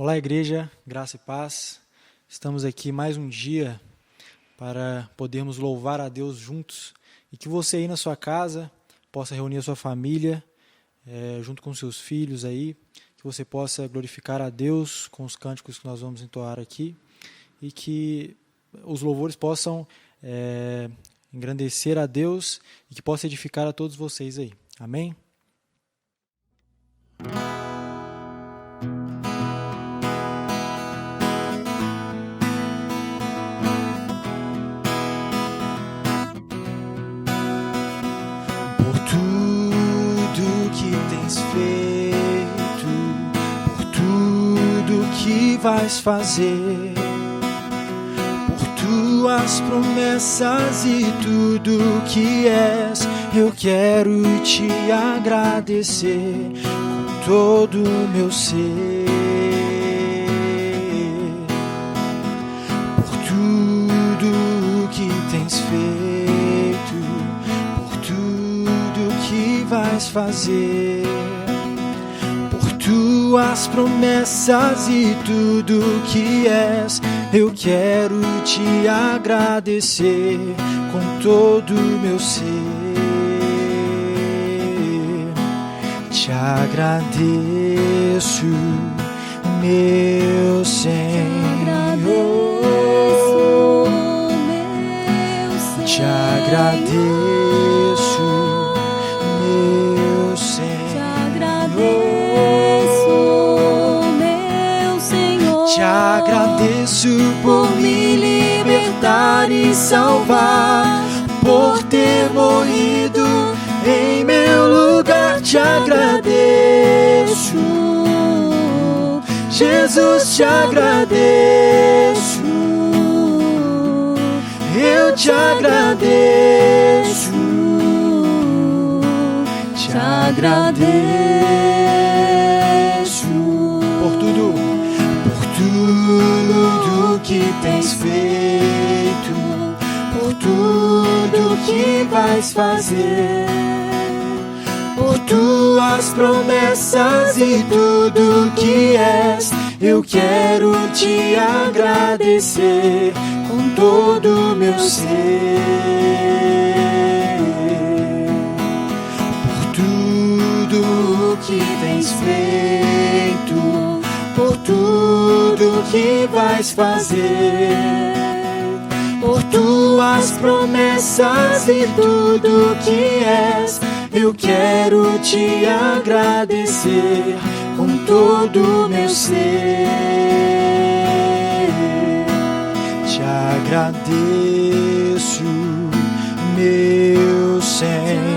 Olá, igreja, graça e paz. Estamos aqui mais um dia para podermos louvar a Deus juntos e que você aí na sua casa possa reunir a sua família junto com seus filhos aí, que você possa glorificar a Deus com os cânticos que nós vamos entoar aqui e que os louvores possam engrandecer a Deus e que possa edificar a todos vocês aí. Amém? Por tudo que tens feito, por tudo que vais fazer, por tuas promessas e tudo que és, eu quero te agradecer com todo o meu ser. Por tudo que tens feito, por tudo que vais fazer, por tuas promessas e tudo que és, eu quero te agradecer com todo o meu ser. Te agradeço, meu Senhor. Te agradeço, meu Senhor. Te agradeço por me libertar e salvar, por ter morrido em meu lugar. Te agradeço, Jesus, te agradeço. Eu te agradeço, te agradeço por tudo que tens feito, por tudo que vais fazer, por tuas promessas e tudo que és, eu quero te agradecer com todo o meu ser. Por tudo que tens feito, por tudo que vais fazer, por tuas promessas e tudo que és, eu quero te agradecer com todo o meu ser. Te agradeço, meu Senhor.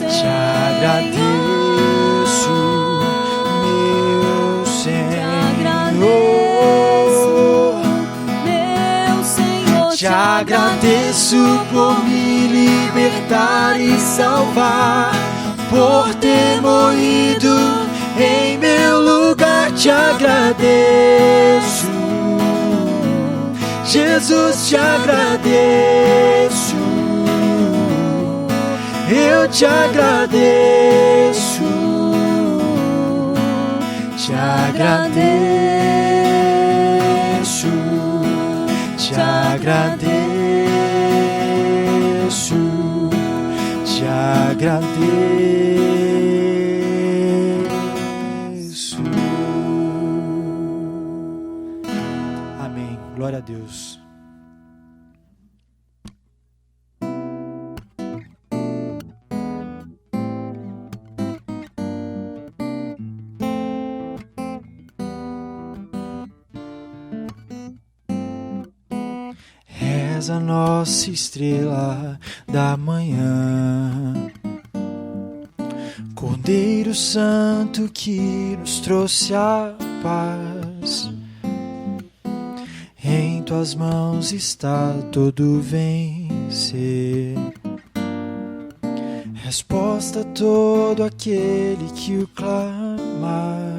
Te agradeço, meu Senhor. Te agradeço por me libertar e salvar, por ter morrido em meu lugar. Te agradeço, Jesus, te agradeço. Eu te agradeço, te agradeço, te agradeço, te agradeço. Amém. Glória a Deus. És a nossa estrela da manhã, Cordeiro Santo que nos trouxe a paz. Em tuas mãos está todo vencer, resposta a todo aquele que o clama.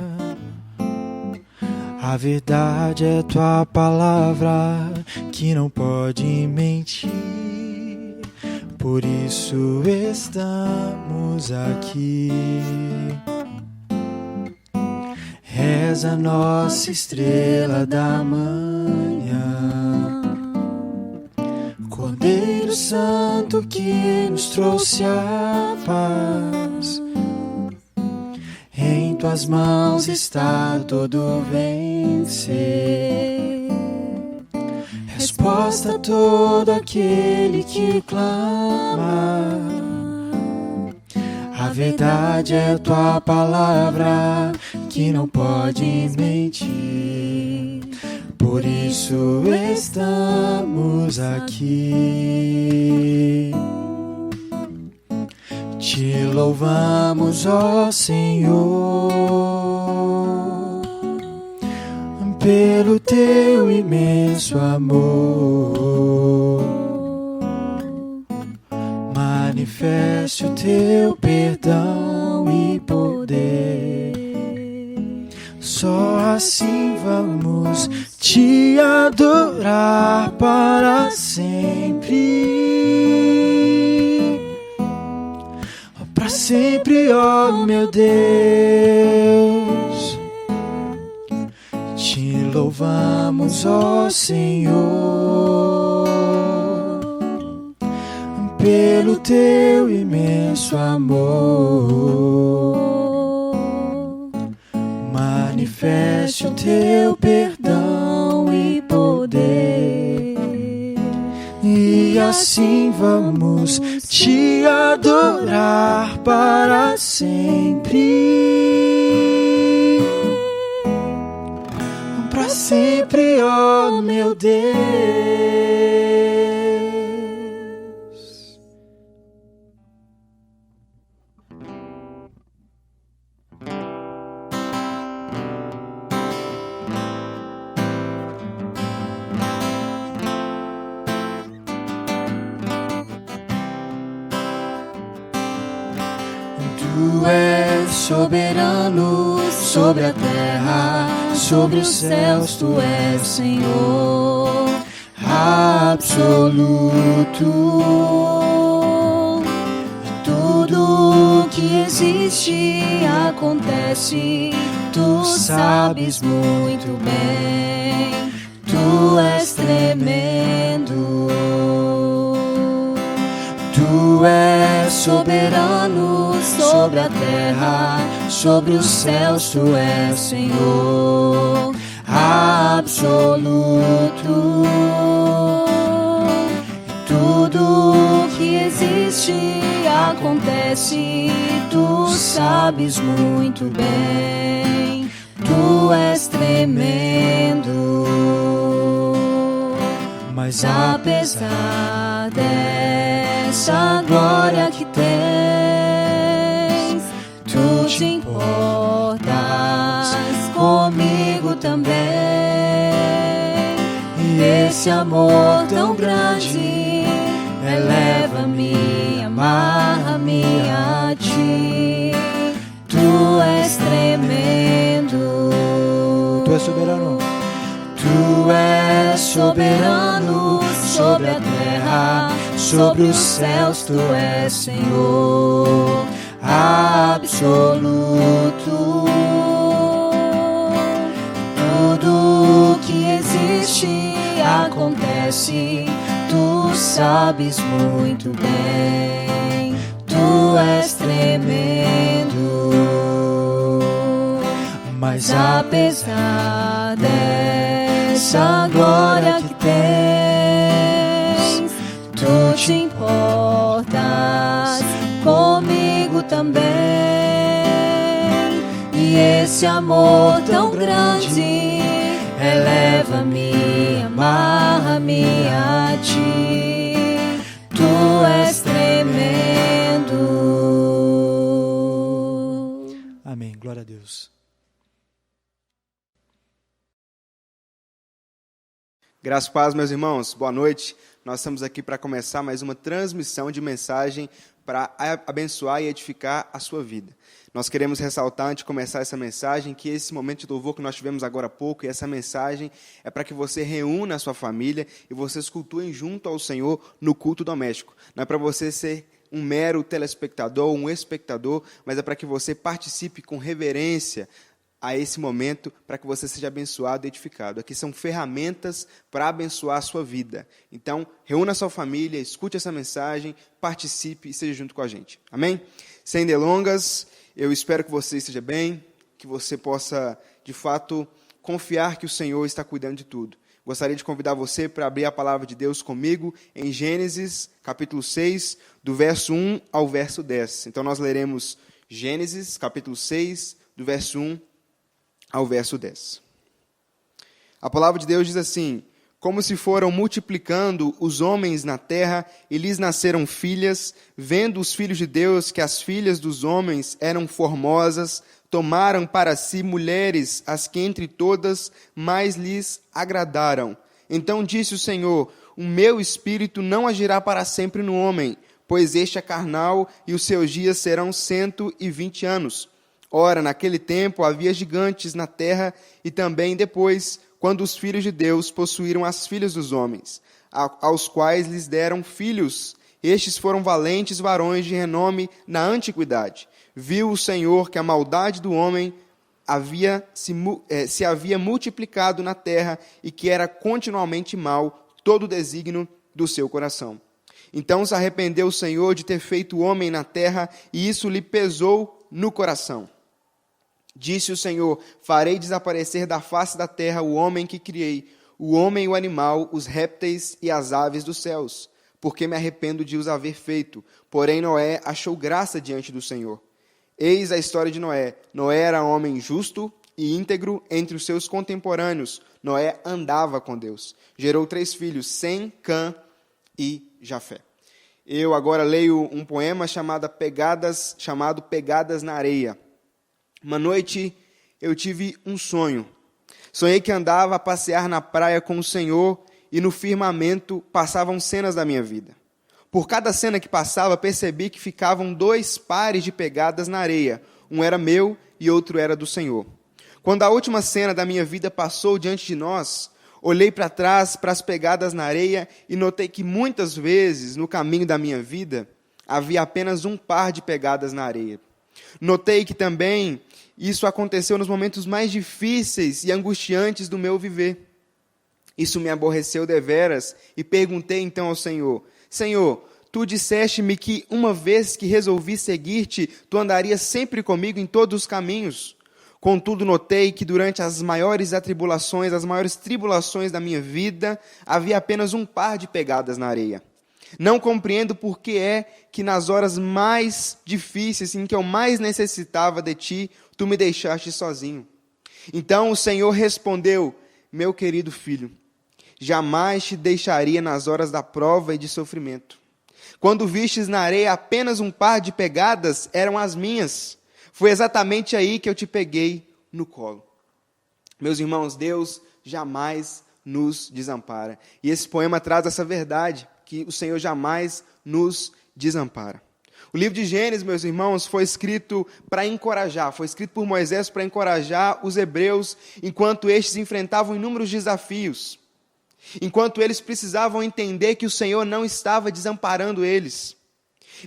A verdade é tua palavra que não pode mentir, por isso estamos aqui. és a nossa estrela da manhã, Cordeiro Santo que nos trouxe a paz. Em tuas mãos está todo vencer, resposta a todo aquele que clama. A verdade é tua palavra que não pode mentir, por isso estamos aqui. Te louvamos, ó Senhor, pelo teu imenso amor. Manifeste o teu perdão e poder. Só assim vamos te adorar para sempre. Para sempre, ó meu Deus. Te louvamos, ó Senhor, pelo teu imenso amor. Manifeste o teu perdão e poder. E assim vamos te adorar para sempre. Para sempre, ó meu Deus. Tu és soberano sobre a terra, sobre os céus, tu és Senhor absoluto. Tudo que existe acontece, tu sabes muito bem, tu és tremendo. Tu és soberano sobre a terra, sobre os céus, tu és Senhor absoluto. Tudo que existe acontece, tu sabes muito bem, tu és tremendo. Mas apesar dessa glória que tens, tu te importas comigo também. E esse amor tão grande eleva-me, amarra-me a ti. Tu és tremendo. Tu és soberano. Tu és soberano sobre a terra, sobre os céus, tu és Senhor absoluto. Tudo que existe acontece, tu sabes muito bem, tu és tremendo. Mas apesar dessa glória que tens, tu te importas comigo também. E esse amor tão grande eleva-me, amarra-me a ti. Tu és tremendo. Amém. Glória a Deus. Graças e paz, meus irmãos. Boa noite. Nós estamos aqui para começar mais uma transmissão de mensagem para abençoar e edificar a sua vida. Nós queremos ressaltar, antes de começar essa mensagem, que esse momento de louvor que nós tivemos agora há pouco, e essa mensagem é para que você reúna a sua família e vocês cultuem junto ao Senhor no culto doméstico. Não é para você ser um mero telespectador, um espectador, mas é para que você participe com reverência, a esse momento para que você seja abençoado e edificado. Aqui são ferramentas para abençoar a sua vida. Então, reúna a sua família, escute essa mensagem, participe e seja junto com a gente. Amém? Sem delongas, eu espero que você esteja bem, que você possa, de fato, confiar que o Senhor está cuidando de tudo. Gostaria de convidar você para abrir a palavra de Deus comigo em Gênesis, capítulo 6, do verso 1 ao verso 10. Então, nós leremos Gênesis, capítulo 6, do verso 1 ao verso 10. A palavra de Deus diz assim: como se foram multiplicando os homens na terra, e lhes nasceram filhas, vendo os filhos de Deus que as filhas dos homens eram formosas, tomaram para si mulheres, as que entre todas mais lhes agradaram. Então disse o Senhor: o meu espírito não agirá para sempre no homem, pois este é carnal, e os seus dias serão 120 anos. Ora, naquele tempo havia gigantes na terra, e também depois, quando os filhos de Deus possuíram as filhas dos homens, aos quais lhes deram filhos. Estes foram valentes varões de renome na antiguidade. Viu o Senhor que a maldade do homem se havia multiplicado na terra, e que era continuamente mau todo o desígnio do seu coração. Então se arrependeu o Senhor de ter feito o homem na terra, e isso lhe pesou no coração. Disse o Senhor: farei desaparecer da face da terra o homem que criei, o homem e o animal, os répteis e as aves dos céus, porque me arrependo de os haver feito. Porém Noé achou graça diante do Senhor. Eis a história de Noé. Noé era homem justo e íntegro entre os seus contemporâneos. Noé andava com Deus. Gerou 3 filhos, Sem, Cã e Jafé. Eu agora leio um poema chamado Pegadas na Areia. Uma noite eu tive um sonho. Sonhei que andava a passear na praia com o Senhor, e no firmamento passavam cenas da minha vida. Por cada cena que passava, percebi que ficavam 2 pares de pegadas na areia. Um era meu e outro era do Senhor. Quando a última cena da minha vida passou diante de nós, olhei para trás, para as pegadas na areia, e notei que muitas vezes, no caminho da minha vida, havia apenas um par de pegadas na areia. Notei que também isso aconteceu nos momentos mais difíceis e angustiantes do meu viver. Isso me aborreceu deveras, e perguntei então ao Senhor: Senhor, tu disseste-me que uma vez que resolvi seguir-te, tu andarias sempre comigo em todos os caminhos. Contudo, notei que durante as maiores atribulações, as maiores tribulações da minha vida, havia apenas um par de pegadas na areia. Não compreendo por que é que nas horas mais difíceis, em que eu mais necessitava de ti, tu me deixaste sozinho. Então o Senhor respondeu: meu querido filho, jamais te deixaria nas horas da prova e de sofrimento. Quando vistes na areia apenas um par de pegadas, eram as minhas. Foi exatamente aí que eu te peguei no colo. Meus irmãos, Deus jamais nos desampara. E esse poema traz essa verdade, que o Senhor jamais nos desampara. O livro de Gênesis, meus irmãos, foi escrito para encorajar, foi escrito por Moisés para encorajar os hebreus, enquanto estes enfrentavam inúmeros desafios, enquanto eles precisavam entender que o Senhor não estava desamparando eles.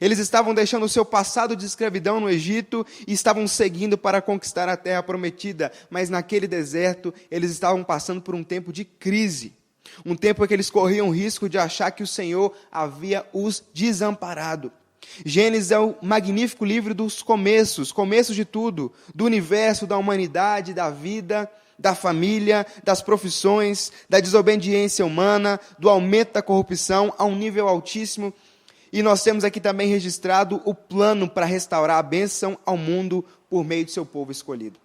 Eles estavam deixando o seu passado de escravidão no Egito e estavam seguindo para conquistar a terra prometida, mas naquele deserto eles estavam passando por um tempo de crise. Um tempo em que eles corriam o risco de achar que o Senhor havia os desamparado. Gênesis é o magnífico livro dos começos de tudo, do universo, da humanidade, da vida, da família, das profissões, da desobediência humana, do aumento da corrupção a um nível altíssimo. E nós temos aqui também registrado o plano para restaurar a bênção ao mundo por meio do seu povo escolhido.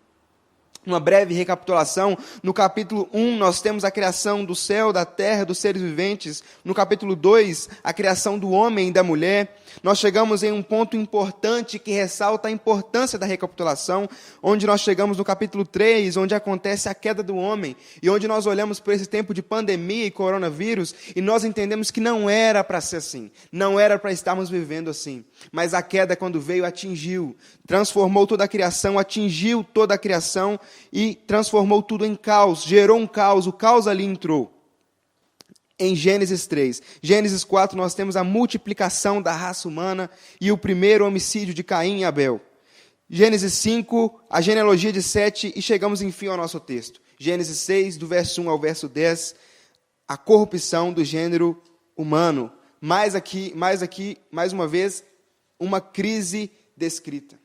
Uma breve recapitulação: no capítulo 1 nós temos a criação do céu, da terra, dos seres viventes. No capítulo 2, a criação do homem e da mulher. Nós chegamos em um ponto importante que ressalta a importância da recapitulação, onde nós chegamos no capítulo 3, onde acontece a queda do homem, e onde nós olhamos para esse tempo de pandemia e coronavírus, e nós entendemos que não era para ser assim, não era para estarmos vivendo assim, mas a queda, quando veio, atingiu, transformou toda a criação, atingiu toda a criação, e transformou tudo em caos, gerou um caos, o caos ali entrou. Em Gênesis 3. Gênesis 4, nós temos a multiplicação da raça humana e o primeiro homicídio de Caim e Abel. Gênesis 5, a genealogia de Sete, e chegamos enfim ao nosso texto. Gênesis 6, do verso 1 ao verso 10, a corrupção do gênero humano. Mais uma vez, uma crise descrita.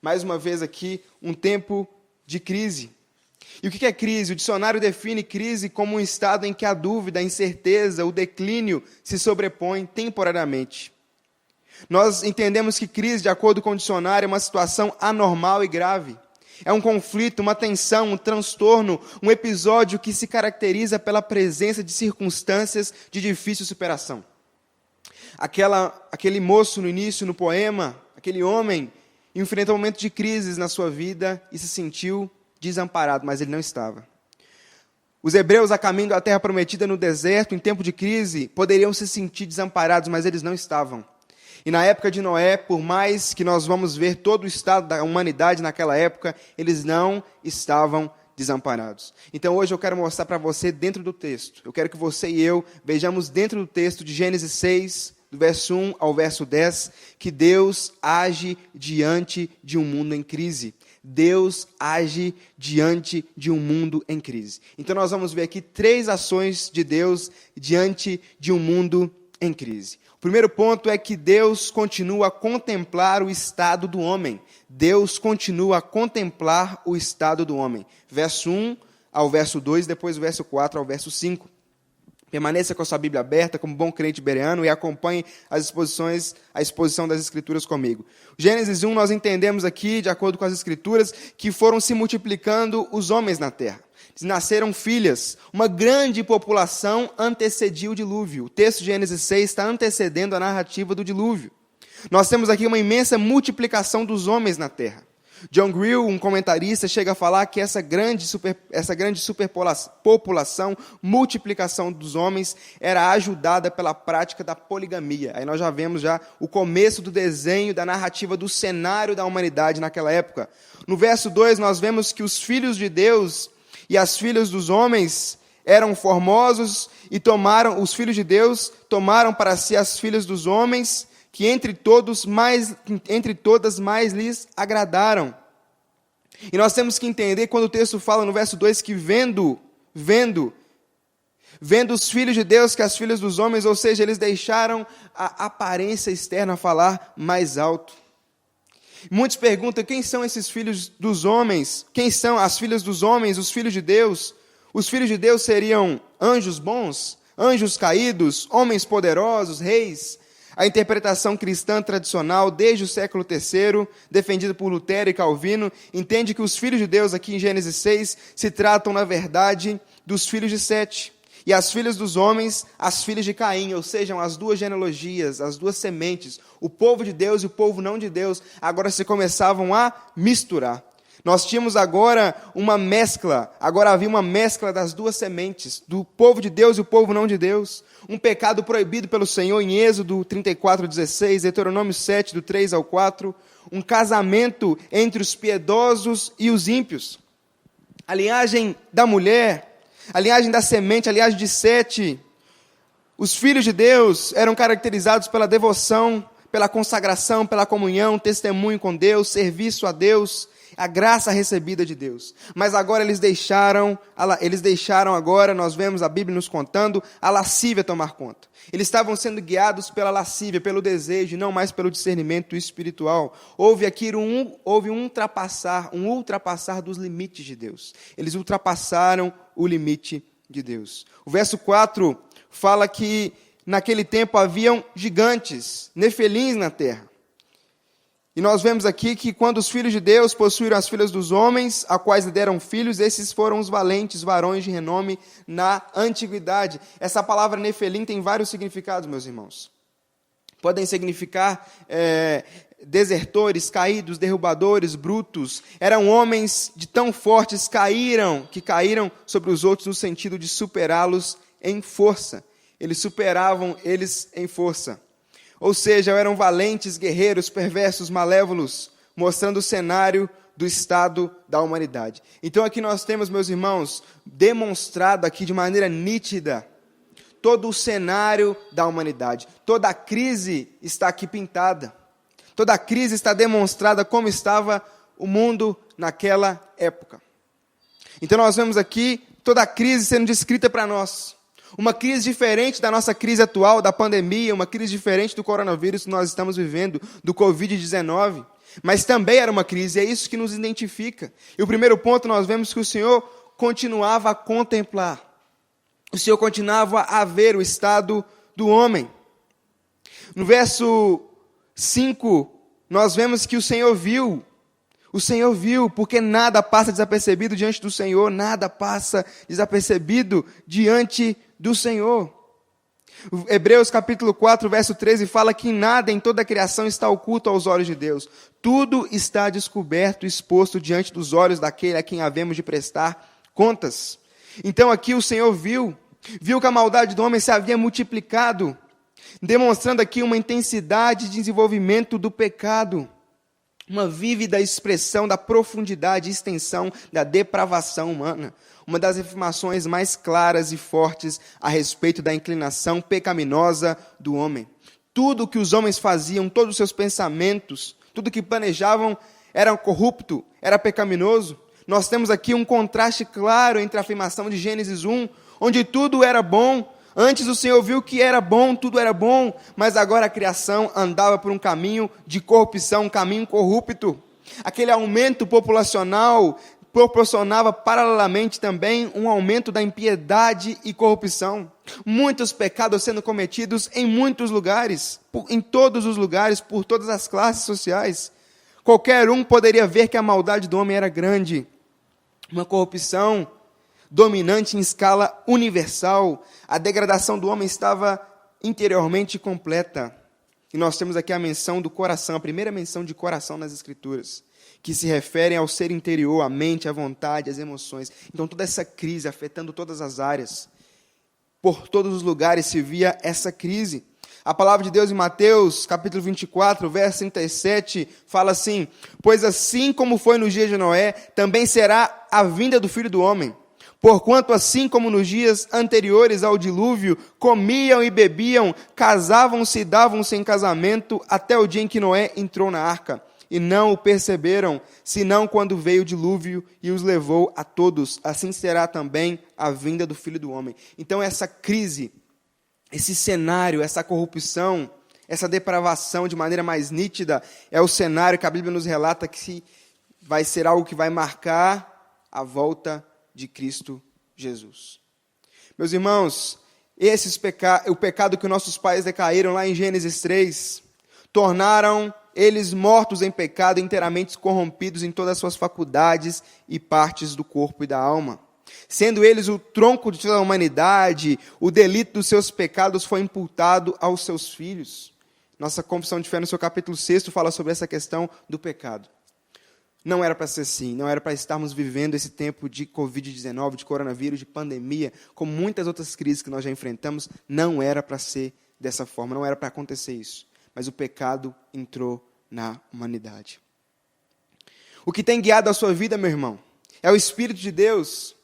Mais uma vez aqui, um tempo de crise. E o que é crise? O dicionário define crise como um estado em que a dúvida, a incerteza, o declínio se sobrepõem temporariamente. Nós entendemos que crise, de acordo com o dicionário, é uma situação anormal e grave. É um conflito, uma tensão, um transtorno, um episódio que se caracteriza pela presença de circunstâncias de difícil superação. Aquele moço no início, no poema, aquele homem, enfrentou um momento de crises na sua vida e se sentiu desamparado, mas ele não estava. Os hebreus, a caminho da terra prometida no deserto, em tempo de crise, poderiam se sentir desamparados, mas eles não estavam. E na época de Noé, por mais que nós vamos ver todo o estado da humanidade naquela época, eles não estavam desamparados. Então hoje eu quero mostrar para você dentro do texto. Eu quero que você e eu vejamos dentro do texto de Gênesis 6, do verso 1 ao verso 10, que Deus age diante de um mundo em crise. Deus age diante de um mundo em crise. Então nós vamos ver aqui 3 ações de Deus diante de um mundo em crise. O primeiro ponto é que Deus continua a contemplar o estado do homem. Deus continua a contemplar o estado do homem. Verso 1 ao verso 2, depois o verso 4 ao verso 5. Permaneça com a sua Bíblia aberta, como bom crente bereano, e acompanhe a exposição das Escrituras comigo. Gênesis 1, nós entendemos aqui, de acordo com as Escrituras, que foram se multiplicando os homens na terra. Nasceram filhas, uma grande população antecedia o dilúvio. O texto de Gênesis 6 está antecedendo a narrativa do dilúvio. Nós temos aqui uma imensa multiplicação dos homens na terra. John Grew, um comentarista, chega a falar que essa grande superpopulação, multiplicação dos homens, era ajudada pela prática da poligamia. Aí nós já vemos o começo do desenho, da narrativa do cenário da humanidade naquela época. No verso 2, nós vemos que os filhos de Deus e as filhas dos homens eram formosos e os filhos de Deus tomaram para si as filhas dos homens, que entre todas mais lhes agradaram. E nós temos que entender, quando o texto fala no verso 2, que vendo os filhos de Deus que as filhas dos homens, ou seja, eles deixaram a aparência externa falar mais alto. Muitos perguntam, quem são esses filhos dos homens? Quem são as filhas dos homens, os filhos de Deus? Os filhos de Deus seriam anjos bons, anjos caídos, homens poderosos, reis? A interpretação cristã tradicional, desde o século III, defendida por Lutero e Calvino, entende que os filhos de Deus, aqui em Gênesis 6, se tratam, na verdade, dos filhos de Sete. E as filhas dos homens, as filhas de Caim, ou seja, as 2 genealogias, as 2 sementes, o povo de Deus e o povo não de Deus, agora se começavam a misturar. Nós tínhamos agora uma mescla, agora havia uma mescla das 2 sementes, do povo de Deus e o povo não de Deus. Um pecado proibido pelo Senhor em Êxodo 34:16, Deuteronômio 7, do 3 ao 4, um casamento entre os piedosos e os ímpios. A linhagem da mulher, a linhagem da semente, a linhagem de Sete, os filhos de Deus eram caracterizados pela devoção, pela consagração, pela comunhão, testemunho com Deus, serviço a Deus, a graça recebida de Deus. Mas agora eles deixaram agora, nós vemos a Bíblia nos contando, a lascívia tomar conta. Eles estavam sendo guiados pela lascívia, pelo desejo, não mais pelo discernimento espiritual. Houve um ultrapassar dos limites de Deus. Eles ultrapassaram o limite de Deus. O verso 4 fala que naquele tempo haviam gigantes, nefelins na terra. E nós vemos aqui que quando os filhos de Deus possuíram as filhas dos homens, a quais lhe deram filhos, esses foram os valentes varões de renome na antiguidade. Essa palavra nefelim tem vários significados, meus irmãos. Podem significar desertores, caídos, derrubadores, brutos. Eram homens de tão fortes que caíram sobre os outros no sentido de superá-los em força. Eles superavam eles em força. Ou seja, eram valentes, guerreiros, perversos, malévolos, mostrando o cenário do estado da humanidade. Então aqui nós temos, meus irmãos, demonstrado aqui de maneira nítida todo o cenário da humanidade. Toda a crise está aqui pintada. Toda a crise está demonstrada como estava o mundo naquela época. Então nós vemos aqui toda a crise sendo descrita para nós. Uma crise diferente da nossa crise atual, da pandemia, uma crise diferente do coronavírus que nós estamos vivendo, do Covid-19. Mas também era uma crise, é isso que nos identifica. E o primeiro ponto nós vemos que o Senhor continuava a contemplar. O Senhor continuava a ver o estado do homem. No verso 5, nós vemos que o Senhor viu, porque nada passa desapercebido diante do Senhor, nada passa desapercebido diante do Senhor. Hebreus capítulo 4, verso 13, fala que nada em toda a criação está oculto aos olhos de Deus. Tudo está descoberto e exposto diante dos olhos daquele a quem havemos de prestar contas. Então aqui o Senhor viu que a maldade do homem se havia multiplicado, demonstrando aqui uma intensidade de desenvolvimento do pecado, uma vívida expressão da profundidade e extensão da depravação humana, uma das afirmações mais claras e fortes a respeito da inclinação pecaminosa do homem. Tudo o que os homens faziam, todos os seus pensamentos, tudo o que planejavam era corrupto, era pecaminoso. Nós temos aqui um contraste claro entre a afirmação de Gênesis 1, onde tudo era bom. Antes o Senhor viu que era bom, tudo era bom, mas agora a criação andava por um caminho de corrupção, um caminho corrupto. Aquele aumento populacional proporcionava paralelamente também um aumento da impiedade e corrupção. Muitos pecados sendo cometidos em muitos lugares, em todos os lugares, por todas as classes sociais. Qualquer um poderia ver que a maldade do homem era grande. Uma corrupção dominante em escala universal. A degradação do homem estava interiormente completa. E nós temos aqui a menção do coração, a primeira menção de coração nas Escrituras, que se referem ao ser interior, à mente, à vontade, às emoções. Então toda essa crise afetando todas as áreas. Por todos os lugares se via essa crise. A palavra de Deus em Mateus, capítulo 24, verso 37, fala assim: pois assim como foi nos dias de Noé, também será a vinda do Filho do Homem. Porquanto assim como nos dias anteriores ao dilúvio, comiam e bebiam, casavam-se e davam-se em casamento, até o dia em que Noé entrou na arca. E não o perceberam, senão quando veio o dilúvio e os levou a todos. Assim será também a vinda do Filho do Homem. Então essa crise, esse cenário, essa corrupção, essa depravação de maneira mais nítida, é o cenário que a Bíblia nos relata que vai ser algo que vai marcar a volta de Cristo Jesus. Meus irmãos, o pecado que nossos pais decaíram lá em Gênesis 3, tornaram eles mortos em pecado, inteiramente corrompidos em todas as suas faculdades e partes do corpo e da alma. Sendo eles o tronco de toda a humanidade, o delito dos seus pecados foi imputado aos seus filhos. Nossa confissão de fé no seu capítulo 6 fala sobre essa questão do pecado. Não era para ser assim, não era para estarmos vivendo esse tempo de Covid-19, de coronavírus, de pandemia, como muitas outras crises que nós já enfrentamos, não era para ser dessa forma, não era para acontecer isso. Mas o pecado entrou na humanidade. O que tem guiado a sua vida, meu irmão, é o Espírito de Deus.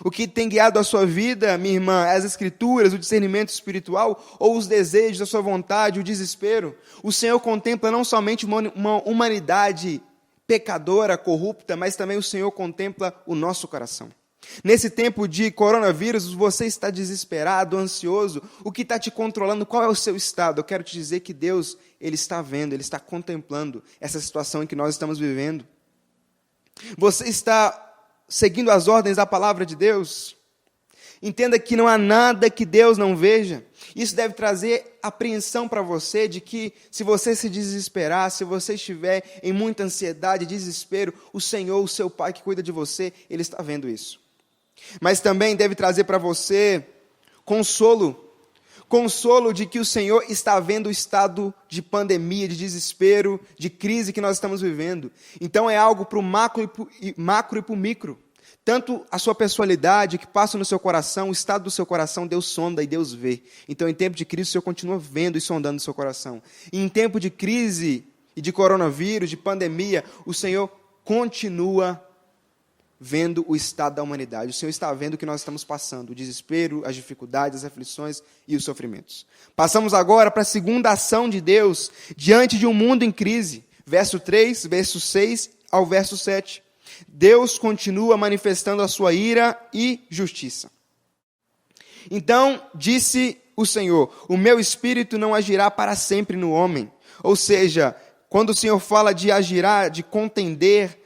O que tem guiado a sua vida, minha irmã, é as Escrituras, o discernimento espiritual, ou os desejos, a sua vontade, o desespero. O Senhor contempla não somente uma humanidade pecadora, corrupta, mas também o Senhor contempla o nosso coração. Nesse tempo de coronavírus, você está desesperado, ansioso, o que está te controlando, qual é o seu estado? Eu quero te dizer que Deus, Ele está vendo, Ele está contemplando essa situação em que nós estamos vivendo. Você está seguindo as ordens da palavra de Deus? Entenda que não há nada que Deus não veja. Isso deve trazer apreensão para você de que se você se desesperar, se você estiver em muita ansiedade, desespero, o Senhor, o seu Pai que cuida de você, Ele está vendo isso. Mas também deve trazer para você consolo de que o Senhor está vendo o estado de pandemia, de desespero, de crise que nós estamos vivendo. Então é algo para o macro e para o micro. Tanto a sua personalidade, o que passa no seu coração, o estado do seu coração, Deus sonda e Deus vê. Então, em tempo de crise, o Senhor continua vendo e sondando o seu coração. E em tempo de crise e de coronavírus, de pandemia, o Senhor continua vendo o estado da humanidade. O Senhor está vendo o que nós estamos passando, o desespero, as dificuldades, as aflições e os sofrimentos. Passamos agora para a segunda ação de Deus diante de um mundo em crise. Verso 3, verso 6 ao verso 7. Deus continua manifestando a sua ira e justiça. Então disse o Senhor: o meu espírito não agirá para sempre no homem. Ou seja, quando o Senhor fala de agirá, de contender,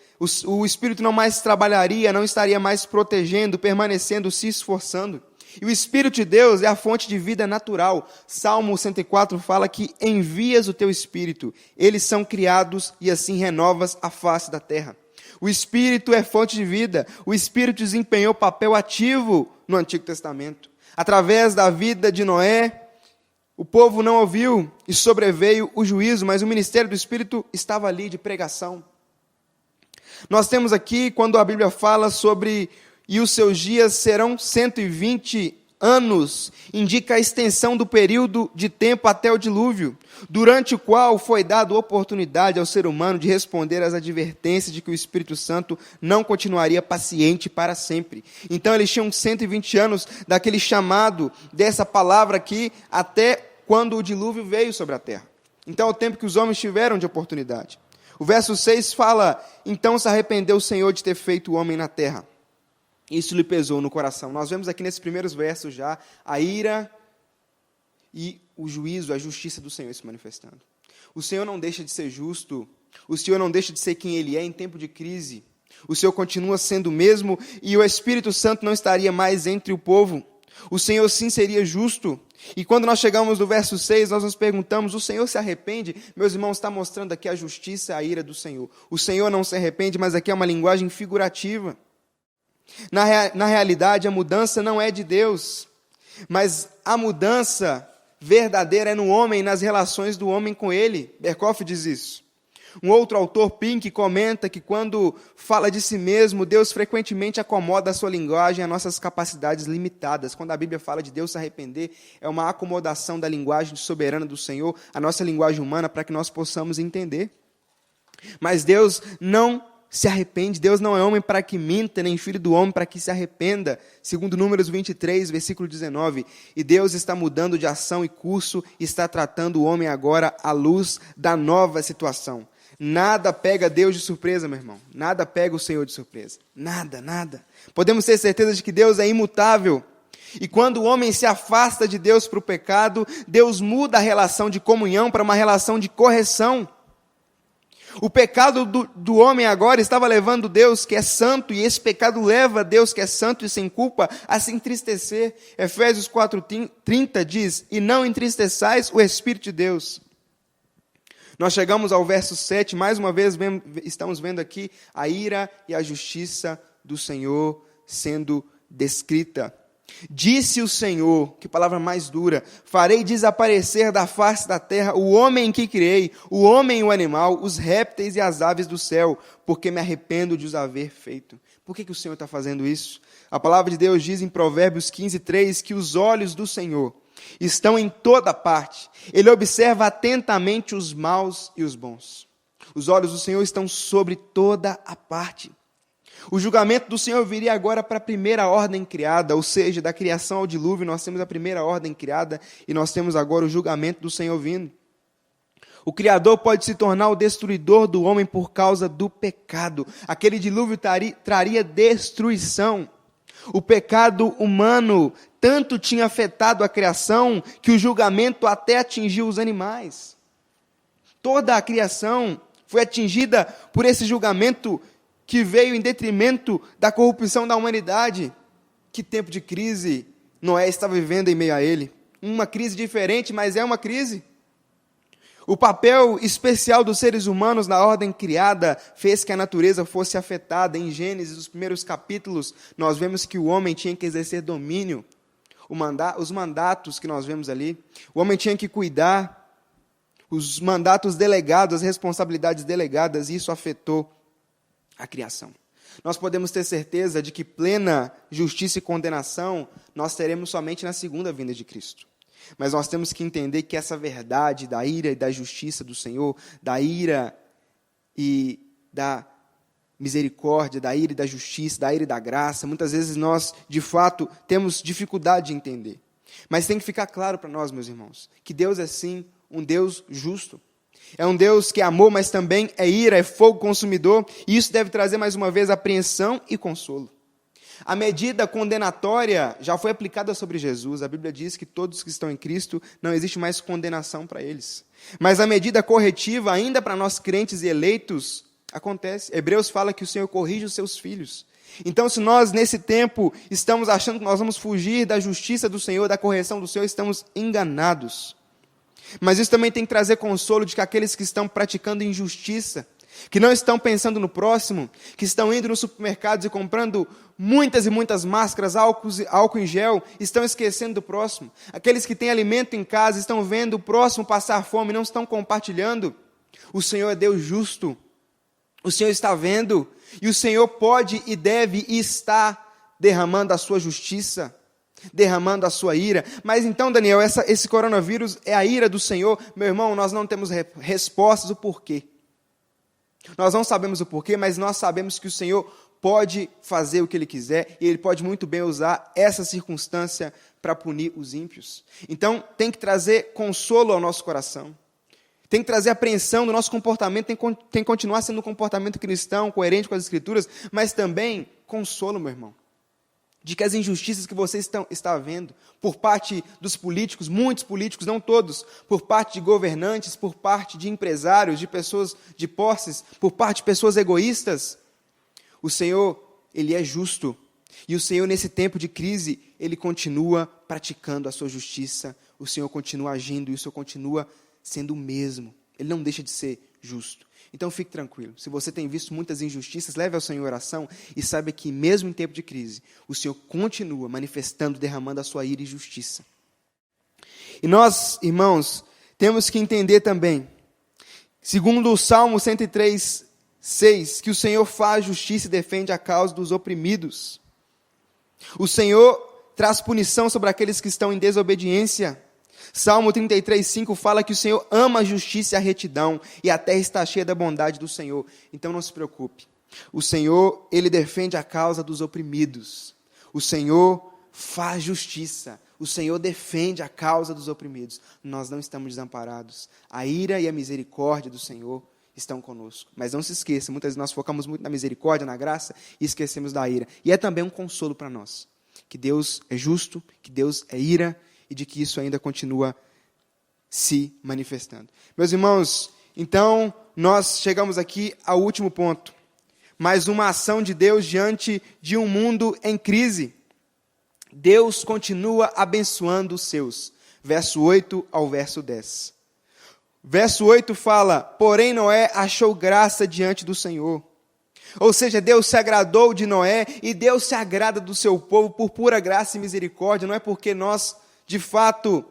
o espírito não mais trabalharia, não estaria mais protegendo, permanecendo, se esforçando. E o Espírito de Deus é a fonte de vida natural. Salmo 104 fala que envias o teu Espírito, eles são criados e assim renovas a face da terra. O Espírito é fonte de vida. O Espírito desempenhou papel ativo no Antigo Testamento. Através da vida de Noé, o povo não ouviu e sobreveio o juízo, mas o ministério do Espírito estava ali de pregação. Nós temos aqui, quando a Bíblia fala sobre e os seus dias serão 120 anos, indica a extensão do período de tempo até o dilúvio, durante o qual foi dada oportunidade ao ser humano de responder às advertências de que o Espírito Santo não continuaria paciente para sempre. Então eles tinham 120 anos daquele chamado, dessa palavra aqui, até quando o dilúvio veio sobre a terra. Então é o tempo que os homens tiveram de oportunidade. O verso 6 fala: então se arrependeu o Senhor de ter feito o homem na terra. Isso lhe pesou no coração. Nós vemos aqui nesses primeiros versos já a ira e o juízo, a justiça do Senhor se manifestando. O Senhor não deixa de ser justo, o Senhor não deixa de ser quem Ele é em tempo de crise. O Senhor continua sendo o mesmo e o Espírito Santo não estaria mais entre o povo. O Senhor sim seria justo. E quando nós chegamos no verso 6, nós nos perguntamos: o Senhor se arrepende? Meus irmãos, está mostrando aqui a justiça, a ira do Senhor. O Senhor não se arrepende, mas aqui é uma linguagem figurativa. Na realidade, a mudança não é de Deus, mas a mudança verdadeira é no homem, nas relações do homem com Ele. Berkhoff diz isso. Um outro autor, Pink, comenta que quando fala de si mesmo, Deus frequentemente acomoda a sua linguagem a nossas capacidades limitadas. Quando a Bíblia fala de Deus se arrepender, é uma acomodação da linguagem soberana do Senhor, a nossa linguagem humana, para que nós possamos entender. Mas Deus não se arrepende. Deus não é homem para que minta, nem filho do homem para que se arrependa. Segundo Números 23, versículo 19. E Deus está mudando de ação e curso, e está tratando o homem agora à luz da nova situação. Nada pega Deus de surpresa, meu irmão. Nada pega o Senhor de surpresa. Nada, nada. Podemos ter certeza de que Deus é imutável. E quando o homem se afasta de Deus para o pecado, Deus muda a relação de comunhão para uma relação de correção. O pecado do homem agora estava levando Deus, que é santo, e esse pecado leva Deus, que é santo e sem culpa, a se entristecer. Efésios 4:30 diz: e não entristeçais o Espírito de Deus. Nós chegamos ao verso 7, mais uma vez estamos vendo aqui a ira e a justiça do Senhor sendo descrita. Disse o Senhor, que palavra mais dura: farei desaparecer da face da terra o homem que criei, o homem e o animal, os répteis e as aves do céu, porque me arrependo de os haver feito. Por que o Senhor está fazendo isso? A palavra de Deus diz em Provérbios 15:3 que os olhos do Senhor estão em toda parte. Ele observa atentamente os maus e os bons. Os olhos do Senhor estão sobre toda a parte. O julgamento do Senhor viria agora para a primeira ordem criada, ou seja, da criação ao dilúvio, nós temos a primeira ordem criada e nós temos agora o julgamento do Senhor vindo. O Criador pode se tornar o destruidor do homem por causa do pecado. Aquele dilúvio traria destruição. O pecado humano tanto tinha afetado a criação que o julgamento até atingiu os animais. Toda a criação foi atingida por esse julgamento que veio em detrimento da corrupção da humanidade. Que tempo de crise Noé está vivendo em meio a ele. Uma crise diferente, mas é uma crise. O papel especial dos seres humanos na ordem criada fez que a natureza fosse afetada. Em Gênesis, nos primeiros capítulos, nós vemos que o homem tinha que exercer domínio. Os mandatos que nós vemos ali, o homem tinha que cuidar, os mandatos delegados, as responsabilidades delegadas, e isso afetou a criação. Nós podemos ter certeza de que plena justiça e condenação nós teremos somente na segunda vinda de Cristo. Mas nós temos que entender que essa verdade da ira e da justiça do Senhor, da ira e da misericórdia, da ira e da justiça, da ira e da graça, muitas vezes nós, de fato, temos dificuldade de entender. Mas tem que ficar claro para nós, meus irmãos, que Deus é sim um Deus justo. É um Deus que é amor, mas também é ira, é fogo consumidor, e isso deve trazer mais uma vez apreensão e consolo. A medida condenatória já foi aplicada sobre Jesus. A Bíblia diz que todos que estão em Cristo não existe mais condenação para eles. Mas a medida corretiva, ainda para nós crentes e eleitos, acontece. Hebreus fala que o Senhor corrige os seus filhos. Então, se nós, nesse tempo, estamos achando que nós vamos fugir da justiça do Senhor, da correção do Senhor, estamos enganados. Mas isso também tem que trazer consolo de que aqueles que estão praticando injustiça, que não estão pensando no próximo, que estão indo nos supermercados e comprando muitas e muitas máscaras, álcool em gel, estão esquecendo do próximo. Aqueles que têm alimento em casa, estão vendo o próximo passar fome, não estão compartilhando. O Senhor é Deus justo. O Senhor está vendo, e o Senhor pode e deve e está derramando a sua justiça, derramando a sua ira. Mas então, Daniel, esse coronavírus é a ira do Senhor? Meu irmão, nós não temos respostas do porquê. Nós não sabemos o porquê, mas nós sabemos que o Senhor pode fazer o que Ele quiser, e Ele pode muito bem usar essa circunstância para punir os ímpios. Então, tem que trazer consolo ao nosso coração. Tem que trazer apreensão do nosso comportamento, tem que continuar sendo um comportamento cristão, coerente com as Escrituras, mas também consolo, meu irmão, de que as injustiças que você está vendo, por parte dos políticos, muitos políticos, não todos, por parte de governantes, por parte de empresários, de pessoas de posses, por parte de pessoas egoístas, o Senhor, Ele é justo, e o Senhor, nesse tempo de crise, Ele continua praticando a sua justiça, o Senhor continua agindo, e o Senhor continua sendo o mesmo, Ele não deixa de ser justo. Então fique tranquilo, se você tem visto muitas injustiças, leve ao Senhor oração e saiba que mesmo em tempo de crise, o Senhor continua manifestando, derramando a sua ira e justiça. E nós, irmãos, temos que entender também, segundo o Salmo 103, 6, que o Senhor faz justiça e defende a causa dos oprimidos. O Senhor traz punição sobre aqueles que estão em desobediência. Salmo 33, 5 fala que o Senhor ama a justiça e a retidão, e a terra está cheia da bondade do Senhor. Então não se preocupe. O Senhor, Ele defende a causa dos oprimidos. O Senhor faz justiça. O Senhor defende a causa dos oprimidos. Nós não estamos desamparados. A ira e a misericórdia do Senhor estão conosco. Mas não se esqueça, muitas vezes nós focamos muito na misericórdia, na graça, e esquecemos da ira. E é também um consolo para nós, que Deus é justo, que Deus é ira, e de que isso ainda continua se manifestando. Meus irmãos, então, nós chegamos aqui ao último ponto. Mais uma ação de Deus diante de um mundo em crise. Deus continua abençoando os seus. Verso 8 ao verso 10. Verso 8 fala, porém Noé achou graça diante do Senhor. Ou seja, Deus se agradou de Noé, e Deus se agrada do seu povo por pura graça e misericórdia. Não é porque nós de fato,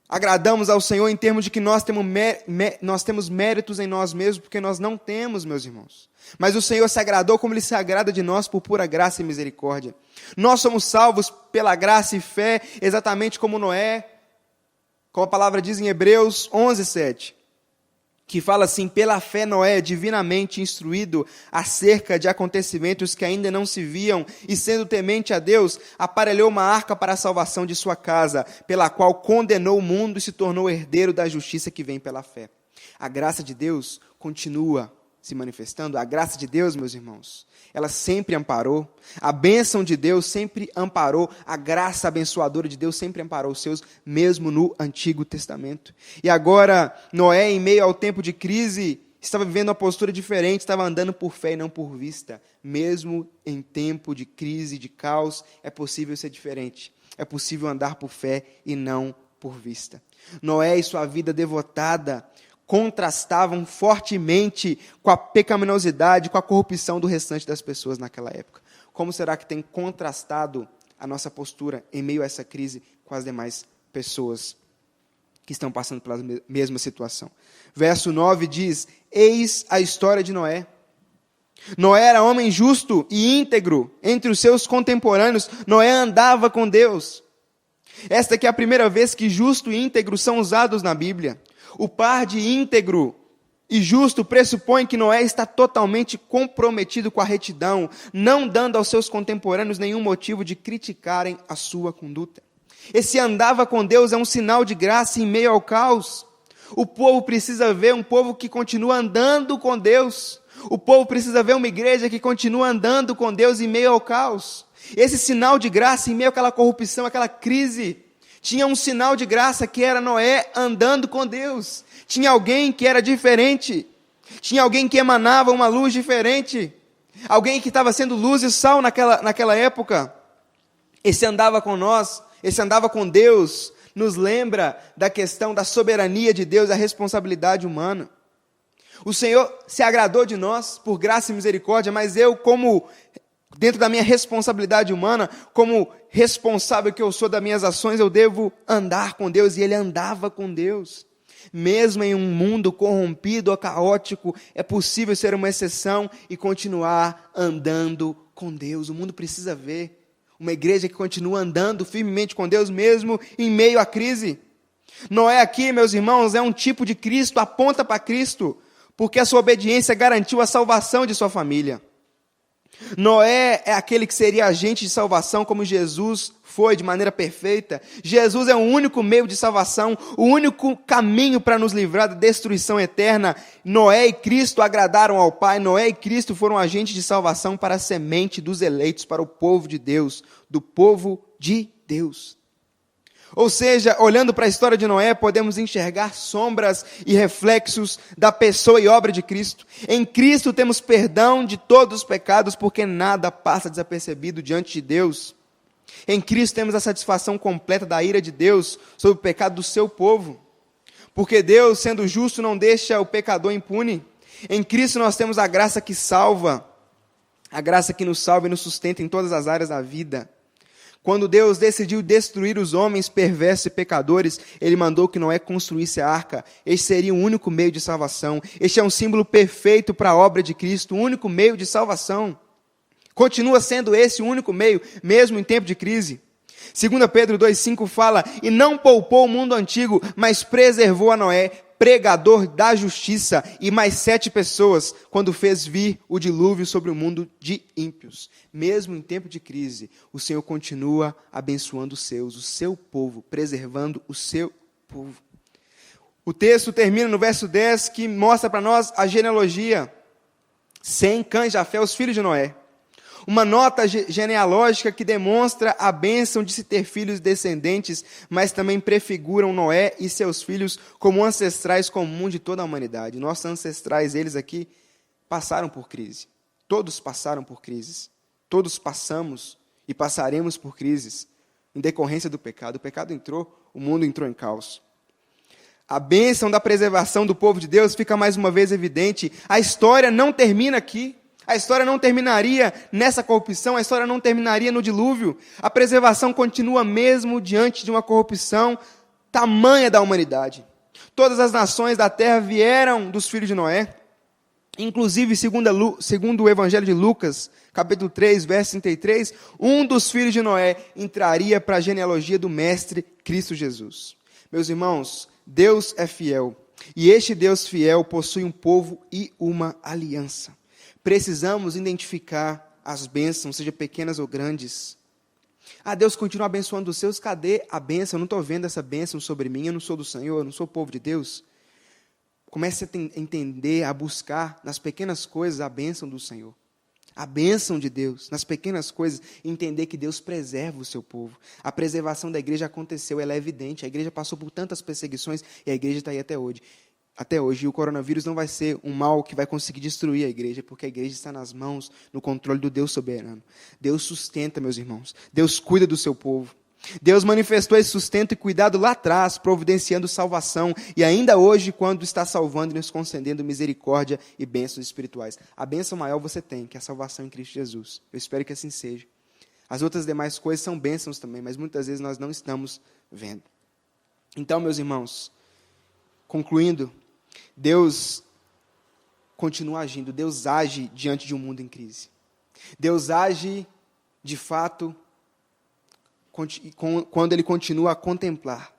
agradamos ao Senhor em termos de que nós temos méritos em nós mesmos, porque nós não temos, meus irmãos. Mas o Senhor se agradou como Ele se agrada de nós por pura graça e misericórdia. Nós somos salvos pela graça e fé, exatamente como Noé, como a palavra diz em Hebreus 11, 7. Que fala assim, pela fé Noé, divinamente instruído acerca de acontecimentos que ainda não se viam, e sendo temente a Deus, aparelhou uma arca para a salvação de sua casa, pela qual condenou o mundo e se tornou herdeiro da justiça que vem pela fé. A graça de Deus continua se manifestando. A graça de Deus, meus irmãos, ela sempre amparou. A bênção de Deus sempre amparou. A graça abençoadora de Deus sempre amparou os seus, mesmo no Antigo Testamento. E agora, Noé, em meio ao tempo de crise, estava vivendo uma postura diferente, estava andando por fé e não por vista. Mesmo em tempo de crise, de caos, é possível ser diferente. É possível andar por fé e não por vista. Noé e sua vida devotada contrastavam fortemente com a pecaminosidade, com a corrupção do restante das pessoas naquela época. Como será que tem contrastado a nossa postura em meio a essa crise com as demais pessoas que estão passando pela mesma situação? Verso 9 diz, eis a história de Noé. Noé era homem justo e íntegro entre os seus contemporâneos. Noé andava com Deus. Esta aqui é a primeira vez que justo e íntegro são usados na Bíblia. O par de íntegro e justo pressupõe que Noé está totalmente comprometido com a retidão, não dando aos seus contemporâneos nenhum motivo de criticarem a sua conduta. Esse andava com Deus é um sinal de graça em meio ao caos. O povo precisa ver um povo que continua andando com Deus. O povo precisa ver uma igreja que continua andando com Deus em meio ao caos. Esse sinal de graça em meio àquela corrupção, àquela crise, tinha um sinal de graça que era Noé andando com Deus. Tinha alguém que era diferente. Tinha alguém que emanava uma luz diferente. Alguém que estava sendo luz e sal naquela época. Esse andava com nós, esse andava com Deus, nos lembra da questão da soberania de Deus, da responsabilidade humana. O Senhor se agradou de nós por graça e misericórdia, mas eu, como dentro da minha responsabilidade humana, como responsável que eu sou das minhas ações, eu devo andar com Deus, e ele andava com Deus. Mesmo em um mundo corrompido ou caótico, é possível ser uma exceção e continuar andando com Deus. O mundo precisa ver uma igreja que continua andando firmemente com Deus, mesmo em meio à crise. Noé aqui, meus irmãos, é um tipo de Cristo, aponta para Cristo, porque a sua obediência garantiu a salvação de sua família. Noé é aquele que seria agente de salvação, como Jesus foi, de maneira perfeita. Jesus é o único meio de salvação, o único caminho para nos livrar da destruição eterna. Noé e Cristo agradaram ao Pai. Noé e Cristo foram agentes de salvação para a semente dos eleitos, para o povo de Deus, do povo de Deus. Ou seja, olhando para a história de Noé, podemos enxergar sombras e reflexos da pessoa e obra de Cristo. Em Cristo temos perdão de todos os pecados, porque nada passa desapercebido diante de Deus. Em Cristo temos a satisfação completa da ira de Deus sobre o pecado do seu povo. Porque Deus, sendo justo, não deixa o pecador impune. Em Cristo nós temos a graça que salva, a graça que nos salva e nos sustenta em todas as áreas da vida. Quando Deus decidiu destruir os homens perversos e pecadores, Ele mandou que Noé construísse a arca. Este seria o único meio de salvação. Este é um símbolo perfeito para a obra de Cristo, o único meio de salvação. Continua sendo esse o único meio, mesmo em tempo de crise. 2 Pedro 2,5 fala: e não poupou o mundo antigo, mas preservou a Noé, pregador da justiça, e mais 7 pessoas, quando fez vir o dilúvio sobre o mundo de ímpios. Mesmo em tempo de crise, o Senhor continua abençoando os seus, o seu povo, preservando o seu povo. O texto termina no verso 10, que mostra para nós a genealogia. Sem Cã e Jafé, os filhos de Noé. Uma nota genealógica que demonstra a bênção de se ter filhos descendentes, mas também prefiguram Noé e seus filhos como ancestrais comuns de toda a humanidade. Nossos ancestrais, eles aqui, passaram por crise. Todos passaram por crises. Todos passamos e passaremos por crises em decorrência do pecado. O pecado entrou, o mundo entrou em caos. A bênção da preservação do povo de Deus fica mais uma vez evidente. A história não termina aqui. A história não terminaria nessa corrupção, a história não terminaria no dilúvio. A preservação continua mesmo diante de uma corrupção tamanha da humanidade. Todas as nações da terra vieram dos filhos de Noé. Inclusive, segundo o Evangelho de Lucas, capítulo 3, verso 33, um dos filhos de Noé entraria para a genealogia do Mestre Cristo Jesus. Meus irmãos, Deus é fiel. E este Deus fiel possui um povo e uma aliança. Precisamos identificar as bênçãos, sejam pequenas ou grandes. Deus continua abençoando os seus. Cadê a bênção? Eu não estou vendo essa bênção sobre mim. Eu não sou do Senhor, eu não sou povo de Deus. Comece a entender, a buscar nas pequenas coisas a bênção do Senhor. A bênção de Deus, nas pequenas coisas, entender que Deus preserva o seu povo. A preservação da igreja aconteceu, ela é evidente. A igreja passou por tantas perseguições e a igreja está aí até hoje. E o coronavírus não vai ser um mal que vai conseguir destruir a igreja, porque a igreja está nas mãos, no controle do Deus soberano. Deus sustenta, meus irmãos. Deus cuida do seu povo. Deus manifestou esse sustento e cuidado lá atrás, providenciando salvação, e ainda hoje, quando está salvando e nos concedendo misericórdia e bênçãos espirituais. A bênção maior você tem, que é a salvação em Cristo Jesus. Eu espero que assim seja. As outras demais coisas são bênçãos também, mas muitas vezes nós não estamos vendo. Então, meus irmãos, concluindo, Deus continua agindo, Deus age diante de um mundo em crise. Deus age, de fato, quando Ele continua a contemplar,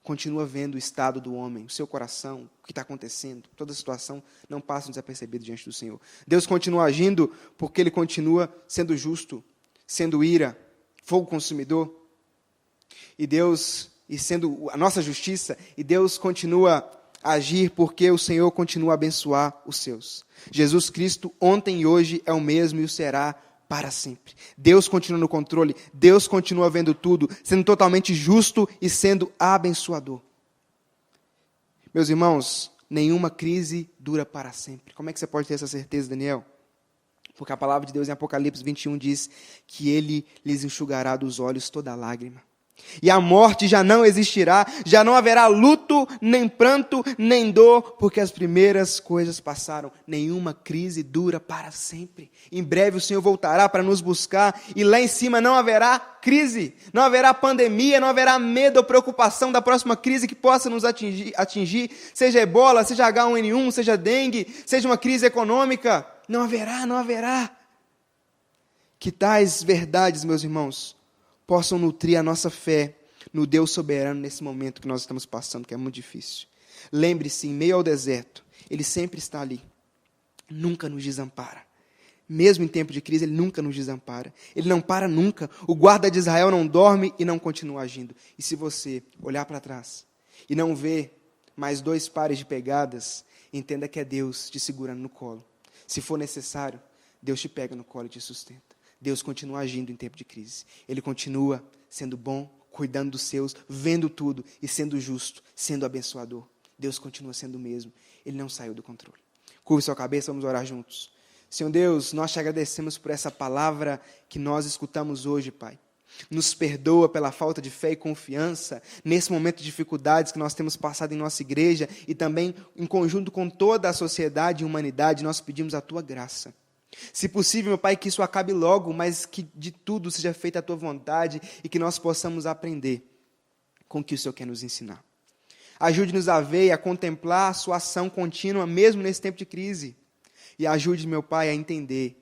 continua vendo o estado do homem, o seu coração, o que está acontecendo, toda a situação não passa desapercebido diante do Senhor. Deus continua agindo porque Ele continua sendo justo, sendo ira, fogo consumidor. E Deus e sendo a nossa justiça, e Deus continua a agir porque o Senhor continua a abençoar os seus. Jesus Cristo, ontem e hoje, é o mesmo e o será para sempre. Deus continua no controle, Deus continua vendo tudo, sendo totalmente justo e sendo abençoador. Meus irmãos, nenhuma crise dura para sempre. Como é que você pode ter essa certeza, Daniel? Porque a palavra de Deus em Apocalipse 21 diz que Ele lhes enxugará dos olhos toda lágrima. E a morte já não existirá, já não haverá luto, nem pranto, nem dor, porque as primeiras coisas passaram. Nenhuma crise dura para sempre. Em breve o Senhor voltará para nos buscar e lá em cima não haverá crise, não haverá pandemia, não haverá medo ou preocupação da próxima crise que possa nos atingir, seja ebola, seja H1N1, seja dengue, seja uma crise econômica. Não haverá. Que tais verdades, meus irmãos, possam nutrir a nossa fé no Deus soberano nesse momento que nós estamos passando, que é muito difícil. Lembre-se, em meio ao deserto, Ele sempre está ali. Nunca nos desampara. Mesmo em tempo de crise, Ele nunca nos desampara. Ele não para nunca. O guarda de Israel não dorme e não continua agindo. E se você olhar para trás e não ver mais 2 pares de pegadas, entenda que é Deus te segurando no colo. Se for necessário, Deus te pega no colo e te sustenta. Deus continua agindo em tempo de crise. Ele continua sendo bom, cuidando dos seus, vendo tudo e sendo justo, sendo abençoador. Deus continua sendo o mesmo. Ele não saiu do controle. Curve sua cabeça, vamos orar juntos. Senhor Deus, nós te agradecemos por essa palavra que nós escutamos hoje, Pai. Nos perdoa pela falta de fé e confiança nesse momento de dificuldades que nós temos passado em nossa igreja e também em conjunto com toda a sociedade e humanidade, nós pedimos a Tua graça. Se possível, meu Pai, que isso acabe logo, mas que de tudo seja feita a Tua vontade e que nós possamos aprender com o que o Senhor quer nos ensinar. Ajude-nos a ver e a contemplar a Sua ação contínua, mesmo nesse tempo de crise. E ajude, meu Pai, a entender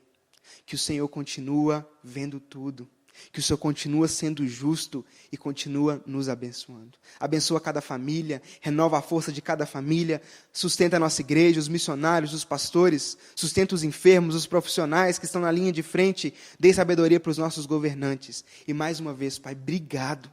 que o Senhor continua vendo tudo, que o Senhor continua sendo justo e continua nos abençoando. Abençoa cada família, renova a força de cada família, sustenta a nossa igreja, os missionários, os pastores, sustenta os enfermos, os profissionais que estão na linha de frente, dê sabedoria para os nossos governantes. E mais uma vez, Pai, obrigado,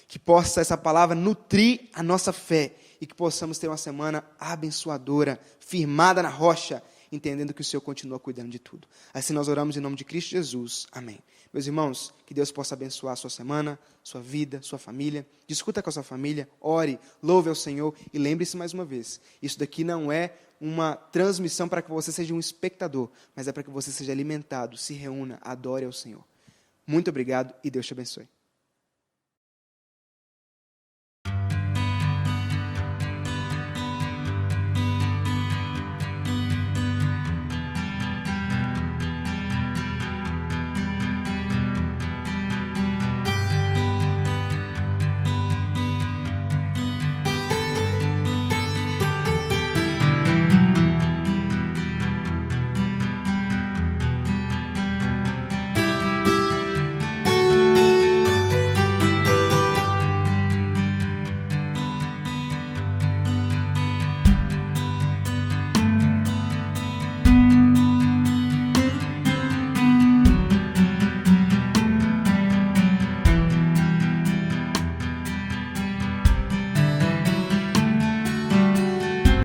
que possa essa palavra nutrir a nossa fé e que possamos ter uma semana abençoadora, firmada na rocha, entendendo que o Senhor continua cuidando de tudo. Assim nós oramos em nome de Cristo Jesus. Amém. Meus irmãos, que Deus possa abençoar a sua semana, sua vida, sua família. Discuta com a sua família, ore, louve ao Senhor e lembre-se mais uma vez, isso daqui não é uma transmissão para que você seja um espectador, mas é para que você seja alimentado, se reúna, adore ao Senhor. Muito obrigado e Deus te abençoe.